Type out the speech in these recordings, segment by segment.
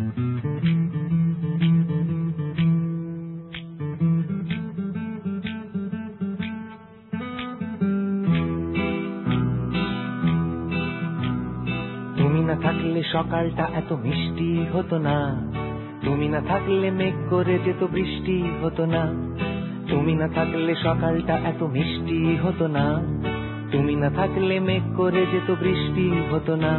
তুমি না থাকলে সকালটা এত মিষ্টি হতো না, তুমি না থাকলে মেঘ করে যেত বৃষ্টি হতো না। তুমি না থাকলে সকালটা এত মিষ্টি হতো না, তুমি না থাকলে মেঘ করে যেত বৃষ্টি হতো না।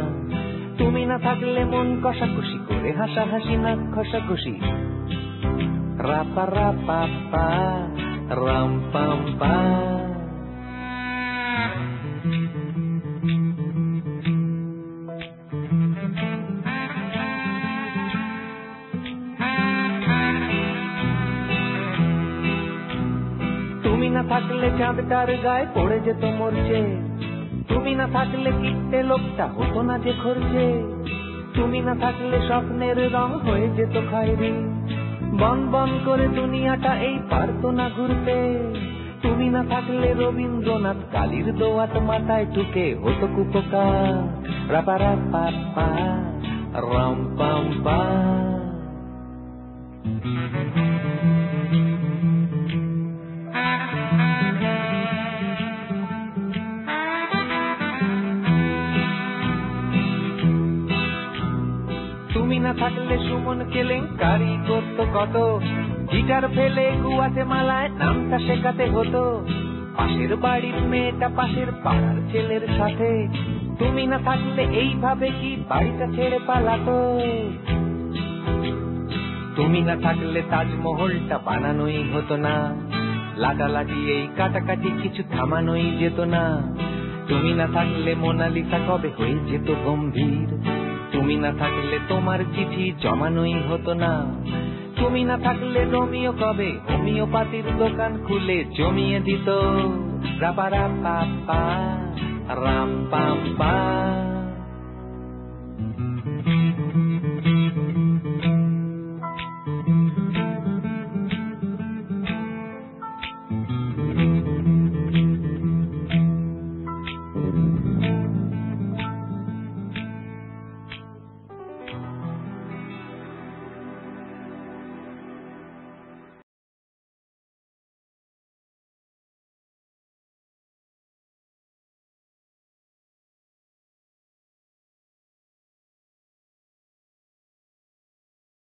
তুমি না থাকলে মন কষাকষি করে হাসাহাসি নাক ঘষাঘষি, রাপা রাপা পা রাম পাম পা। তুমি না থাকলে চাঁদটার গায়ে পড়ে যেত মরছে, তুমি না থাকলে কিটে লোকটা হতো না যে খরচে। তুমি না থাকলে স্বপ্নের রং হয়ে যেত খয়েরি, বন বন করে দুনিয়াটা এই পারতো না ঘুরতে। তুমি না থাকলে রবীন্দ্রনাথ কালির দোয়াত মাথায় ঠুকে হতো কুপোকার, রাপা রাপা পা রাম পাম পা। তুমি না থাকলে সুমন কেলেঙ্কারি করতো কত, গিটার ফেলে গুয়াতে মালায় নামটা শেখাতে হতো। পাশের বাড়ির মেয়েটা পাশের পাড়ার ছেলের সাথে, তুমি না থাকলে এইভাবে কি বাড়িটা ছেড়ে পালাতো। তুমি না থাকলে তাজমহলটা বানানোই হতো না, লাগালাগি এই কাটাকাটি কিছু থামানোই যেত না। তুমি না থাকলে মোনালিসা কবে হয়ে যেত গম্ভীর, তুমি না থাকলে তোমার চিঠি জমানোই হতো না। তুমি না থাকলে রোমিও কবে হোমিওপ্যাথির দোকান খুলে জমিয়ে দিত, রাপা রাপা পা রাম পাম পা।